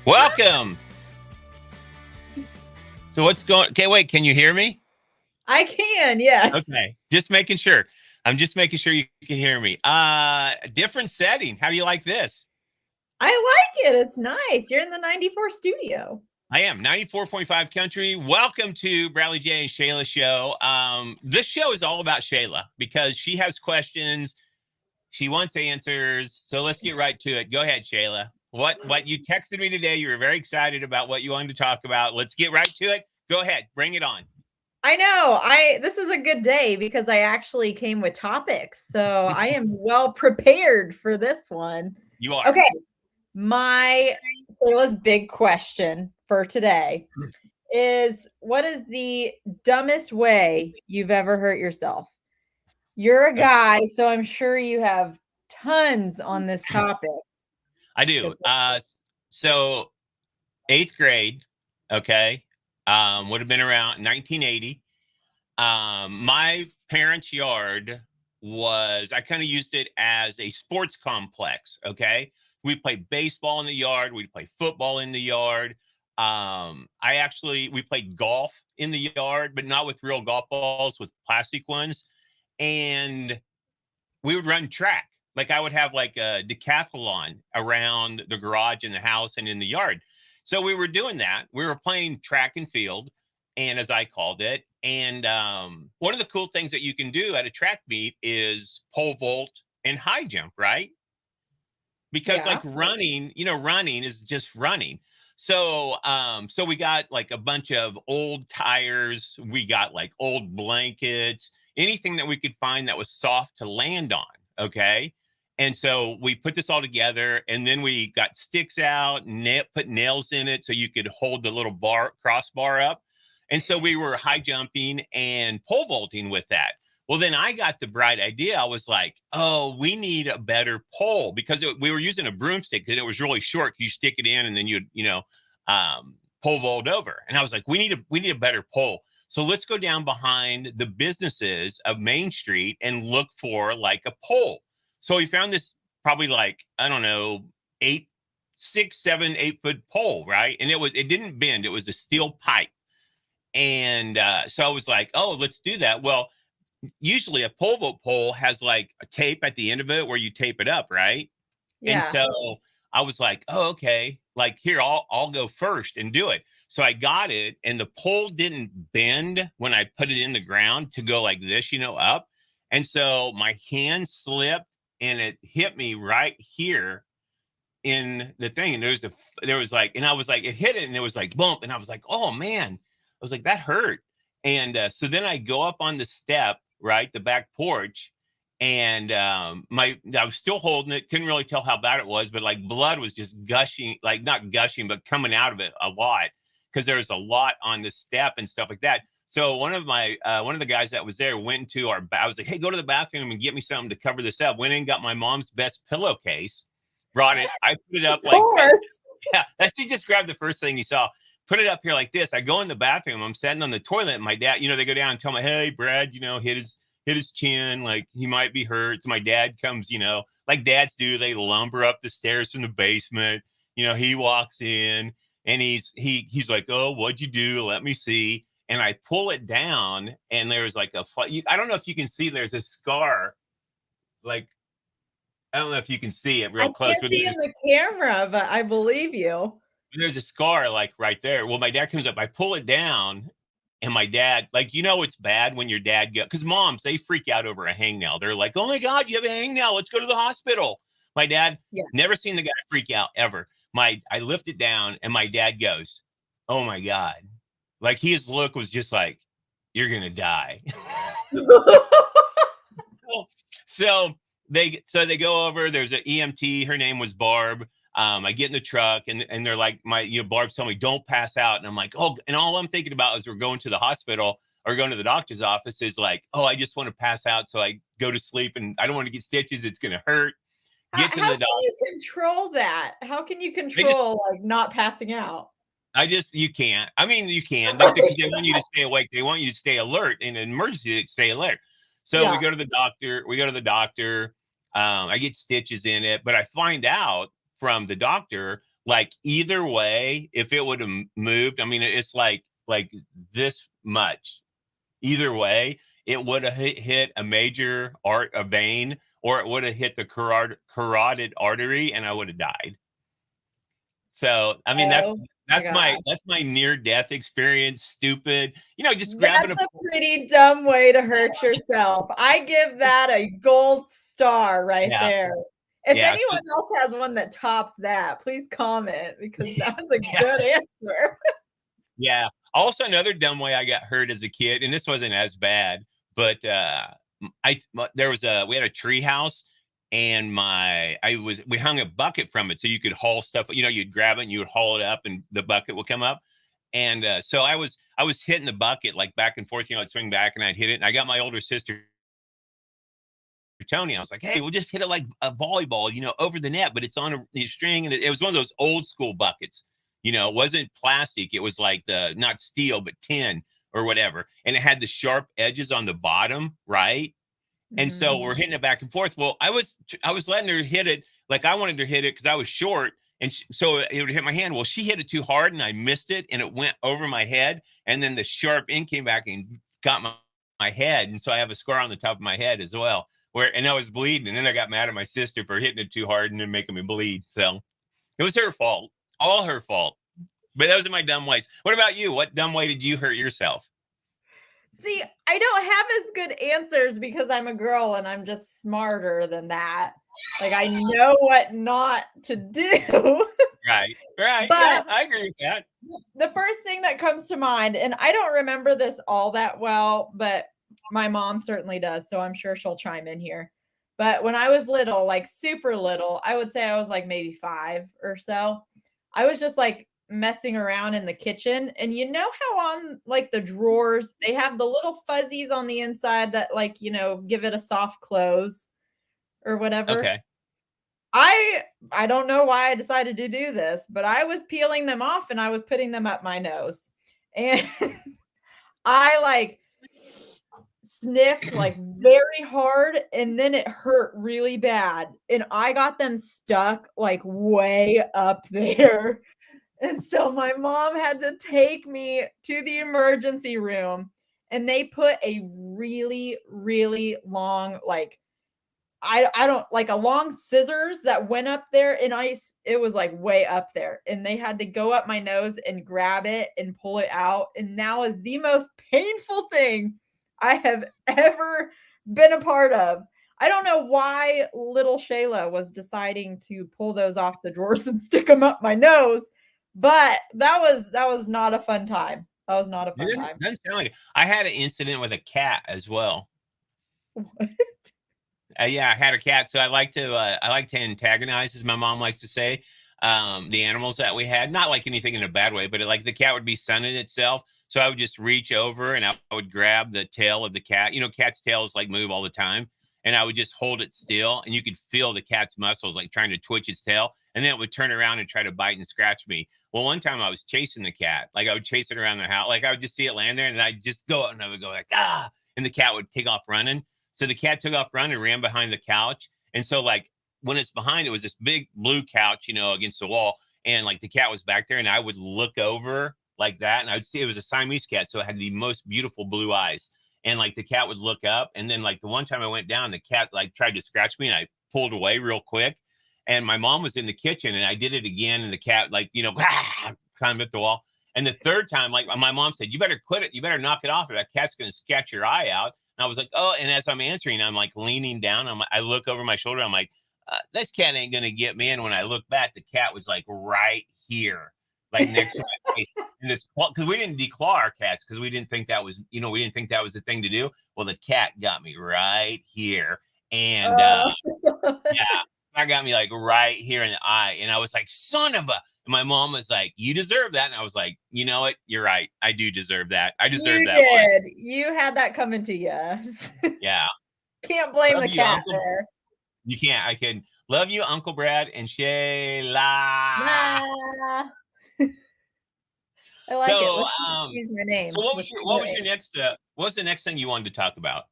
Welcome. So what's going? Okay, wait. Can you hear me? I can, yes. Okay, just making sure. I'm just making sure you can hear me. Different setting. How do you like this? I like it. It's nice. You're in the 94 studio. I am 94.5 country. Welcome to Bradley J and Shayla show. This show is all about Shayla because she has questions. She wants answers. So let's get right to it. Go ahead, Shayla. What you texted me today? You were very excited about what you wanted to talk about. Let's get right to it. Go ahead. Bring it on. I know. This is a good day because I actually came with topics. So I am well prepared for this one. You are. Okay. My Shayla's big question for today is what is the dumbest way you've ever hurt yourself? You're a guy, so I'm sure you have tons on this topic. I do. So eighth grade, okay, would have been around 1980. My parents' yard I kind of used it as a sports complex, okay? We played baseball in the yard. We'd play football in the yard. We played golf in the yard, but not with real golf balls, with plastic ones. And we would run track. Like I would have like a decathlon around the garage in the house and in the yard. So we were doing that. We were playing track and field, and as I called it. And one of the cool things that you can do at a track meet is pole vault and high jump, right? Because Yeah. like running is just running. So we got like a bunch of old tires. We got like old blankets, anything that we could find that was soft to land on. Okay. And so we put this all together, and then we got sticks out, put nails in it so you could hold the little crossbar up. And so we were high jumping and pole vaulting with that. Well, then I got the bright idea. I was like, oh, we need a better pole because we were using a broomstick because it was really short. You stick it in and then pole vault over. And I was like, we need a better pole. So let's go down behind the businesses of Main Street and look for like a pole. So we found this probably like, I don't know, 6, 7, 8 foot pole, right? And it didn't bend. It was a steel pipe. And so I was like, oh, let's do that. Well, usually a pole vault pole has like a tape at the end of it where you tape it up, right? And Yeah. so I was like, oh, okay, like here, I'll go first and do it. So I got it, and the pole didn't bend when I put it in the ground to go like this, up. And so my hand slipped and it hit me right here in the thing. And and I was like, it hit it and it was like bump. And I was like, oh man, I was like, that hurt. And so then I go up on the step, right, the back porch, and I was still holding it, couldn't really tell how bad it was, but like blood was just gushing, like not gushing, but coming out of it a lot because there was a lot on the step and stuff like that. So one of the guys that was there went into I was like, hey, go to the bathroom and get me something to cover this up. Went in, got my mom's best pillowcase, brought it. I put it up Of like that. course. Yeah, he just grabbed the first thing he saw, put it up here like this. I go in the bathroom. I'm sitting on the toilet. And my dad, they go down and tell me, hey, Brad, hit his chin, like he might be hurt. So my dad comes, like dads do. They lumber up the stairs from the basement. He walks in and he's like, oh, what'd you do? Let me see. And I pull it down, and there's like I don't know if you can see. There's a scar, like I don't know if you can see it real I close, can't but see in the camera, but I believe you. there's a scar like right there. Well, my dad comes up, I pull it down, and my dad, like, it's bad when your dad because moms, they freak out over a hangnail. They're like, oh my God, you have a hangnail. Let's go to the hospital. My dad, Yeah. never seen the guy freak out ever. I lift it down, and my dad goes, oh my God. Like his look was just like, you're going to die. So they go over, there's an EMT. Her name was Barb. I get in the truck, and they're like, Barb's telling me, don't pass out. And I'm like, oh, and all I'm thinking about is we're going to the hospital or going to the doctor's office is like, oh, I just want to pass out. So I go to sleep, and I don't want to get stitches. It's going to hurt. Get to How the can doctor. you control that? How can you control like not passing out? You can't. I mean, you can, like, because they want you to stay awake. They want you to stay alert in an emergency, stay alert. So Yeah. we go to the doctor. I get stitches in it, but I find out from the doctor, like either way, if it would have moved, I mean, it's like this much. Either way, it would have hit a major a vein, or it would have hit the carotid artery, and I would have died. So, I mean, Oh my God. that's my near death experience. Stupid, just grabbing That's a a pretty dumb way to hurt yourself. I give that a gold star right yeah, there. If yeah, so, anyone else has one that tops that, please comment because that's a yeah, good answer. yeah. Also, another dumb way I got hurt as a kid, and this wasn't as bad, but there was we had a tree house, and we hung a bucket from it so you could haul stuff. You'd grab it and you would haul it up, and the bucket would come up. And so I was hitting the bucket like back and forth. I'd swing back and I'd hit it, and I got my older sister Tony. I was like, "Hey, we'll just hit it like a volleyball, over the net, but it's on a string." And it was one of those old school buckets. It wasn't plastic. It was like not steel, but tin or whatever. And it had the sharp edges on the bottom, right? And so we're hitting it back and forth. Well, I was letting her hit it like I wanted her to hit it because I was short, and so it would hit my hand. Well, she hit it too hard, and I missed it, and it went over my head, and then the sharp end came back and got my head, and so I have a scar on the top of my head as well. And I was bleeding, and then I got mad at my sister for hitting it too hard and then making me bleed. So it was her fault, all her fault. But those are my dumb ways. What about you? What dumb way did you hurt yourself? See, I don't have as good answers because I'm a girl and I'm just smarter than that. Like I know what not to do. Right, right. Yeah, But I agree with that. the first thing that comes to mind, and I don't remember this all that well, but my mom certainly does, so I'm sure she'll chime in here. But when I was little, like super little, I would say I was like maybe 5 or so. I was just like messing around in the kitchen, and you know how on like the drawers, they have the little fuzzies on the inside that like, give it a soft close or whatever. Okay. I don't know why I decided to do this, but I was peeling them off and I was putting them up my nose. And I like sniffed like very hard and then it hurt really bad. And I got them stuck like way up there. And so my mom had to take me to the emergency room and they put a really, really long, like I don't like a long scissors that went up there in ice. It was like way up there, and they had to go up my nose and grab it and pull it out. And now is the most painful thing I have ever been a part of. I don't know why little Shayla was deciding to pull those off the drawers and stick them up my nose, but that was not a fun time. That was not a It fun time. doesn't sound like it. I had an incident with a cat as well. Yeah, I had a cat, so I like to antagonize, as my mom likes to say, the animals that we had. Not like anything in a bad way, but like the cat would be sunning itself, so I would just reach over and I would grab the tail of the cat. Cats' tails like move all the time, and I would just hold it still, and you could feel the cat's muscles like trying to twitch its tail, and then it would turn around and try to bite and scratch me. Well, one time I was chasing the cat, like I would chase it around the house, like I would just see it land there, and I'd just go and I would go like ah, and the cat would take off running. So the cat took off running and ran behind the couch. And so like when it's behind, it was this big blue couch, against the wall. And like the cat was back there, and I would look over like that, and I would see it was a Siamese cat. So it had the most beautiful blue eyes. And like the cat would look up. And then like the one time I went down, the cat like tried to scratch me, and I pulled away real quick. And my mom was in the kitchen, and I did it again. And the cat like, climbed up the wall. And the third time, like my mom said, "You better quit it. You better knock it off, or that cat's going to scratch your eye out." And I was like, "Oh," and as I'm answering, I'm like leaning down. I look over my shoulder. I'm like, this cat ain't going to get me. And when I look back, the cat was like right here, like next to my face. And this, because we didn't declaw our cats because we didn't think that was, we didn't think that was the thing to do. Well, the cat got me right here. And Oh. yeah, that got me like right here in the eye. And I was like, son of a. And my mom was like, you deserve that. And I was like, you know what? You're right. I do deserve that. I deserve You that one. did. You had that coming to you. Yeah. Can't blame Love the you, cat Uncle. there. You can't. I can love you, Uncle Brad and Shayla. Ah, I like it. So, Let's use my name so what with was your the what real was your name. next what was the next thing you wanted to talk about?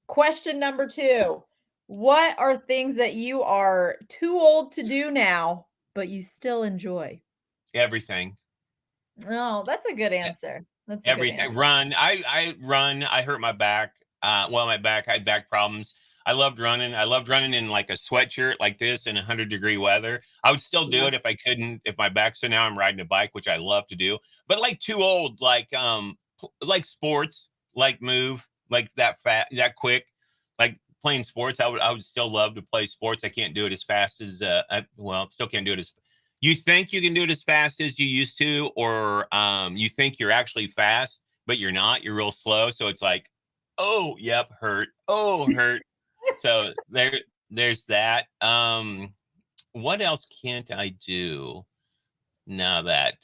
Question number 2. What are things that you are too old to do now but you still enjoy? Everything. Oh, that's a good answer. That's a good Everything. answer. Run. I run. I hurt my back. Well, my back, I had back problems. I loved running. I loved running in like a sweatshirt like this in 100-degree weather. I would still do Yeah. it if I couldn't, if my back. So now I'm riding a bike, which I love to do. But like too old, like sports, like move, like that fat, that quick, like playing sports. I would still love to play sports. I can't do it as fast as well, still can't do it as you think you can do it as fast as you used to, or you think you're actually fast, but you're not. You're real slow. So it's like, oh, yep, hurt. Oh, hurt. So there's that. What else can't I do now that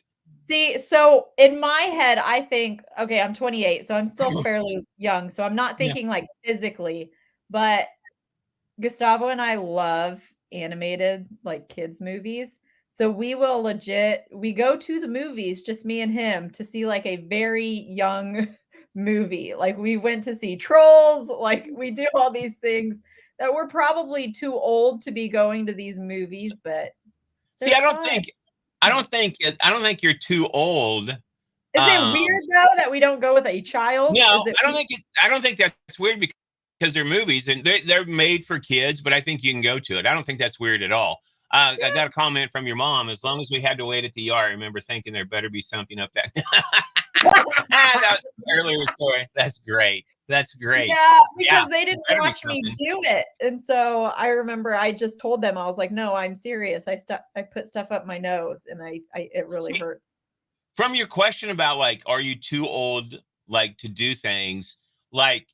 See, so in my head, I think, okay, I'm 28, so I'm still fairly young. So I'm not yeah. thinking like physically, but Gustavo and I love animated like kids movies. So we go to the movies, just me and him, to see like a very young movie. Like we went to see Trolls, like we do all these things that we're probably too old to be going to these movies, but See, they're fun. I don't think you're too old. Is it Um, weird though that we don't go with a child? no, Is it I don't think that's weird because they're movies and they're made for kids, but I think you can go to it. I don't think that's weird at all. I got a comment from your mom. As long as we had to wait at the yard, I remember thinking there better be something up that. That was an earlier story. That's great. That's great. Yeah, Yeah, because they there didn't better be watch me something. do it, and so I remember I just told them, I was like, "No, I'm serious. I put stuff up my nose, and I it really See, hurts." from your question about like, are you too old like to do things? Like,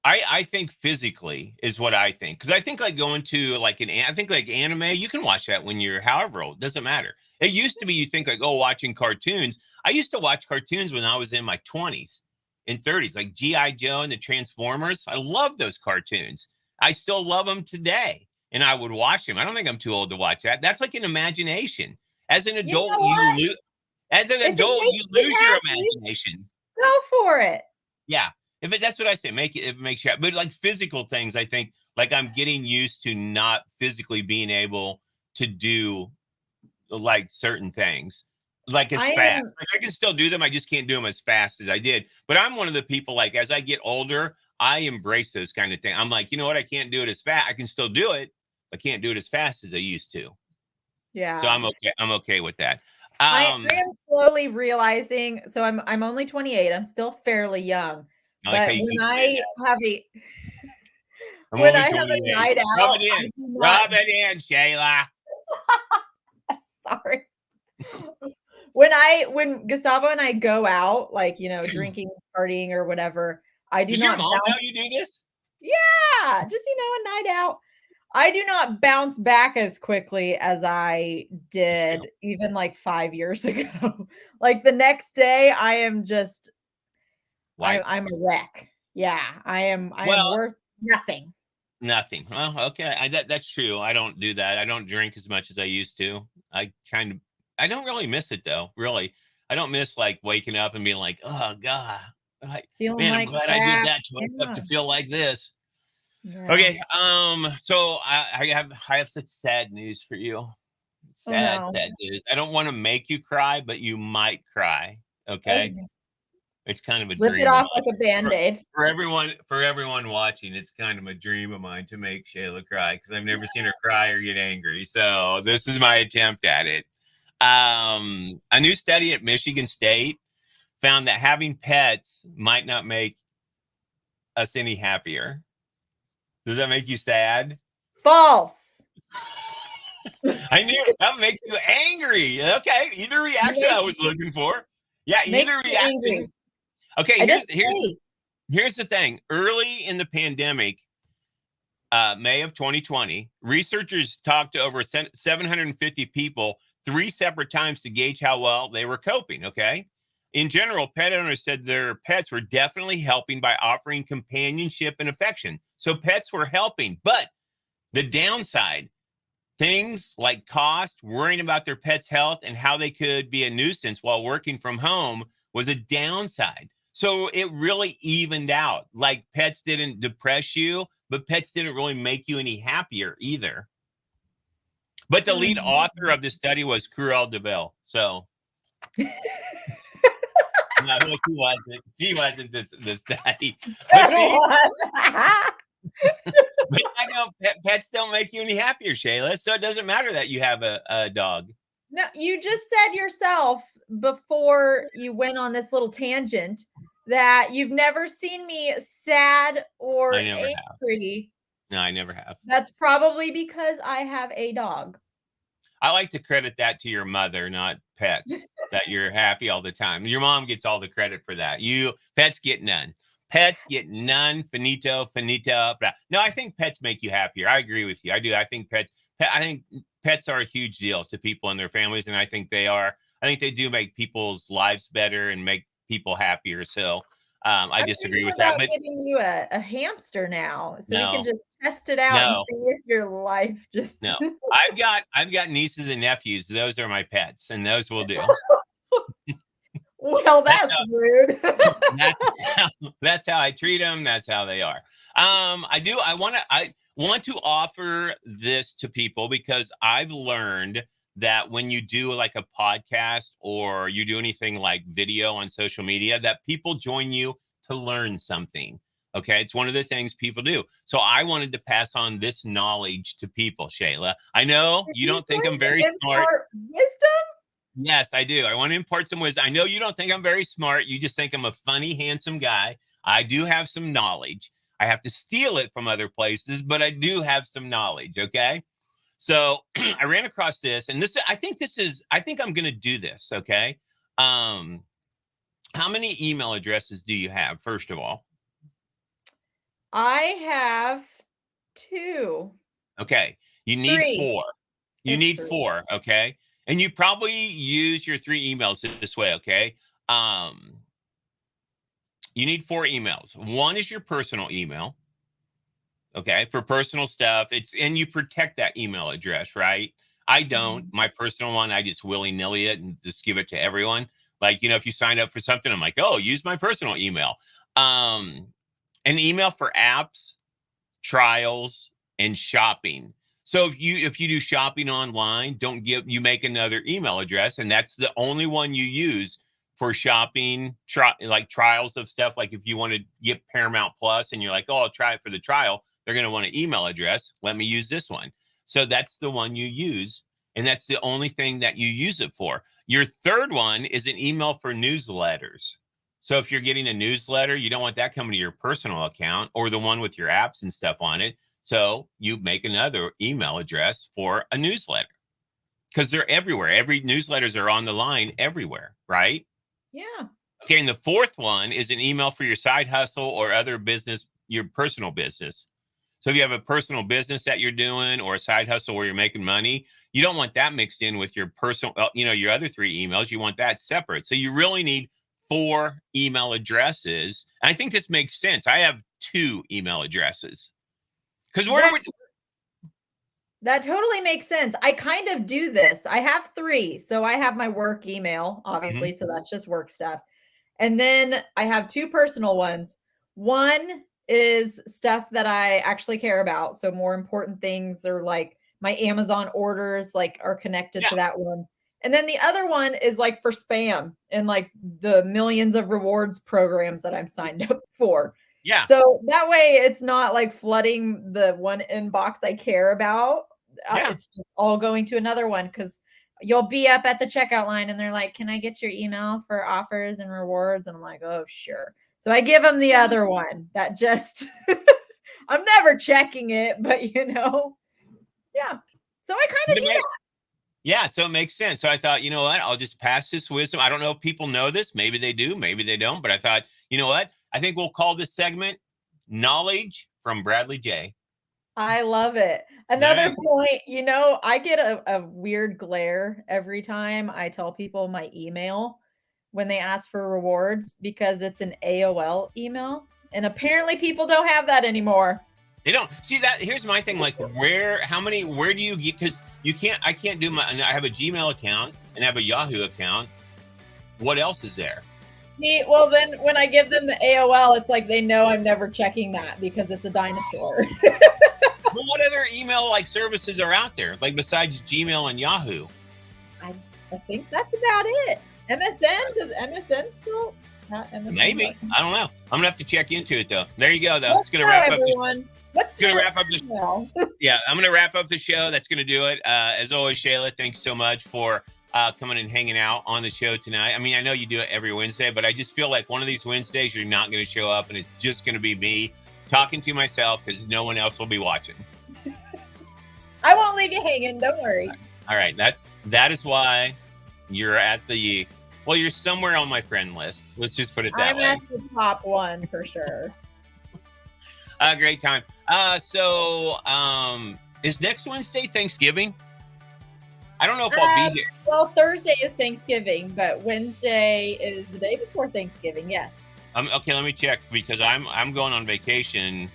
I think physically is what I think because I think like going to like I think like anime you can watch that when you're however old, doesn't matter. It used to be you think like, oh, watching cartoons. I used to watch cartoons when I was in my 20s and 30s, like GI Joe and the Transformers. I love those cartoons. I still love them today, and I would watch them. I don't think I'm too old to watch that. That's like an imagination. As an You know adult, what? If it you makes you lose your happy, imagination. go for it. Yeah. If it, that's what I say, make it, if it makes you, but like physical things, I think like I'm getting used to not physically being able to do like certain things like as I fast. am Like I can still do them. I just can't do them as fast as I did. But I'm one of the people like as I get older, I embrace those kind of things. I'm like, you know what? I can't do it as fast. I can still do it. I can't do it as fast as I used to. So yeah. I'm okay. I'm okay with that. I am slowly realizing so I'm only 28, I'm still fairly young, I like how but you when keep saying I that. have a I'm when only I have a 28. night Rub out, it I in. do not Rub it in, Shayla. sorry. When Gustavo and I go out, like, drinking, partying or whatever, I do Does your not mom know bounce. you do this? Yeah, just, a night out. I do not bounce back as quickly as I did even like 5 years ago. Like the next day, Why? I'm a wreck. Yeah, I am Well, worth nothing. nothing. Well, okay. That's true. I don't do that. I don't drink as much as I used to. I kind of I don't really miss it though. Really. I don't miss like waking up and being like, "Oh god. Feeling Man, I'm like glad I did crap. that to wake up Yeah. to feel like this." Yeah. Okay. So I have such sad news for you. Oh, Sad, no. sad news. I don't want to make you cry, but you might cry. Okay. Okay. It's kind of a Rip it dream of off mine. like a Band-Aid. For everyone watching, it's kind of a dream of mine to make Shayla cry because I've never seen her cry or get angry. So this is my attempt at it. A new study at Michigan State found that having pets might not make us any happier. Does that make you sad? False. I knew that makes you angry. Okay, either reaction I Makes was looking for. Yeah, makes either me angry. reaction. Okay, I just here's hate. here's the thing. Early in the pandemic, May of 2020, researchers talked to over 750 people 3 separate times to gauge how well they were coping. Okay. In general, pet owners said their pets were definitely helping by offering companionship and affection. So pets were helping. But the downside, things like cost, worrying about their pet's health, and how they could be a nuisance while working from home was a downside. So it really evened out. Like pets didn't depress you, but pets didn't really make you any happier either. But the lead author of the study was Cruella de Vil. So no, she wasn't. She wasn't the study. But see, but I know pets don't make you any happier, Shayla. So it doesn't matter that you have a dog. No, you just said yourself before you went on this little tangent that you've never seen me sad or I never have. angry. No, I never have. That's probably because I have a dog. I like to credit that to your mother, not pets, that you're happy all the time. Your mom gets all the credit for that. Pets get none. Pets get none. Finito. Blah. No, I think pets make you happier. I agree with you. I do. I think pets are a huge deal to people and their families, and I think they are. I think they do make people's lives better and make people happier. So I disagree with that. But getting you a hamster now, so we can No. just test it out and see if your life just. No, I've got nieces and nephews. Those are my pets, and those will do. Well, that's rude. That's how I treat them. That's how they are. I want to offer this to people because I've learned that when you do like a podcast or you do anything like video on social media, that people join you to learn something. Okay, it's one of the things people do. So I wanted to pass on this knowledge to people, Shayla. I know you don't think I'm very smart. Wisdom? Yes, I do. I want to impart some wisdom. I know you don't think I'm very smart. You just think I'm a funny, handsome guy. I do have some knowledge. I have to steal it from other places, but I do have some knowledge. Okay. So I ran across this, and I think I'm going to do this. Okay. How many email addresses do you have, first of all? I have 2. Okay. You need 3. 4. You need 4. Okay. And you probably use your 3 emails this way. Okay. You need 4 emails. One is your personal email. Okay. For personal stuff. And you protect that email address, right? I don't. My personal one, I just willy-nilly it and just give it to everyone. Like, if you sign up for something, I'm like, oh, use my personal email. An email for apps, trials, and shopping. So if you do shopping online, you make another email address, and that's the only one you use for shopping, like trials of stuff. Like if you want to get Paramount Plus and you're like, oh, I'll try it for the trial, they're going to want an email address. Let me use this one. So that's the one you use, and that's the only thing that you use it for. Your third one is an email for newsletters. So if you're getting a newsletter, you don't want that coming to your personal account or the one with your apps and stuff on it. So you make another email address for a newsletter because they're everywhere. Every newsletters are on the line everywhere, right? Yeah. Okay. And the fourth one is an email for your side hustle or other business, your personal business. So if you have a personal business that you're doing or a side hustle where you're making money, you don't want that mixed in with your personal, your other 3 emails. You want that separate. So you really need 4 email addresses. And I think this makes sense. I have 2 email addresses. Because that totally makes sense. I kind of do this. I have 3. So I have my work email, obviously. So that's just work stuff. And then I have 2 personal ones. One is stuff that I actually care about. So more important things are like my Amazon orders, like are connected to that one. And then the other one is like for spam and like the millions of rewards programs that I'm signed up for. Yeah. So that way it's not like flooding the one inbox I care about. It's just all going to another one because you'll be up at the checkout line and they're like, can I get your email for offers and rewards? And I'm like, oh, sure. So I give them the other one that just, I'm never checking it, but yeah. So I kind of do that. Yeah, so it makes sense. So I thought, you know what? I'll just pass this wisdom. I don't know if people know this. Maybe they do. Maybe they don't. But I thought, you know what? I think we'll call this segment Knowledge from Bradley J. I love it. Another point, I get a weird glare every time I tell people my email when they ask for rewards because it's an AOL email. And apparently people don't have that anymore. They don't. See that? Here's my thing. Like where do you get? Because I can't do I have a Gmail account and I have a Yahoo account. What else is there? See, well then when I give them the AOL, it's like they know I'm never checking that because it's a dinosaur. Well, what other email like services are out there, like besides Gmail and Yahoo? I think that's about it. MSN, does MSN still? Not MSN. Maybe. I don't know. I'm gonna have to check into it though. There you go though. Let's It's gonna go, wrap up. everyone. What's Gonna your wrap up this. email? Yeah, I'm gonna wrap up the show. That's gonna do it. As always, Shayla, thanks so much for coming and hanging out on the show tonight. I mean, I know you do it every Wednesday, but I just feel like one of these Wednesdays you're not gonna show up, and it's just gonna be me talking to myself because no one else will be watching. I won't leave you hanging. Don't worry. All right, that is why you're at the. Well, you're somewhere on my friend list. Let's just put it that way. I'm at the top one for sure. Great time. Is next Wednesday Thanksgiving? I don't know if I'll be here. Well, Thursday is Thanksgiving, but Wednesday is the day before Thanksgiving. Yes. Okay, let me check because I'm going on vacation.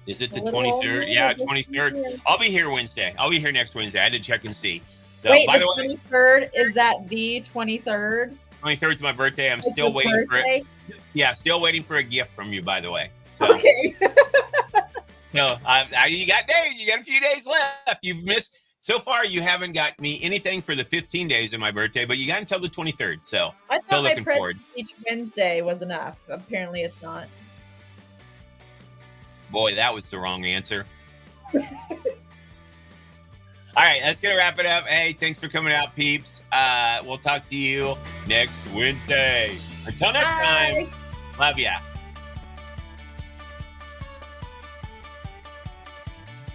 Is it the 23rd? Yeah, 23rd. I'll be here Wednesday. I'll be here next Wednesday. I had to check and see. So, wait, by the 23rd, is that the 23rd? 23rd is my birthday. I'm still waiting for it. Yeah, still waiting for a gift from you, by the way. So, okay. So you got days. You got a few days left. You've missed so far. You haven't got me anything for the 15 days of my birthday, but you got until the 23rd. So I thought still my looking forward. each Wednesday was enough. Apparently, it's not. Boy, that was the wrong answer. All right, that's gonna wrap it up. Hey, thanks for coming out, peeps. We'll talk to you next Wednesday. Until next time, love ya.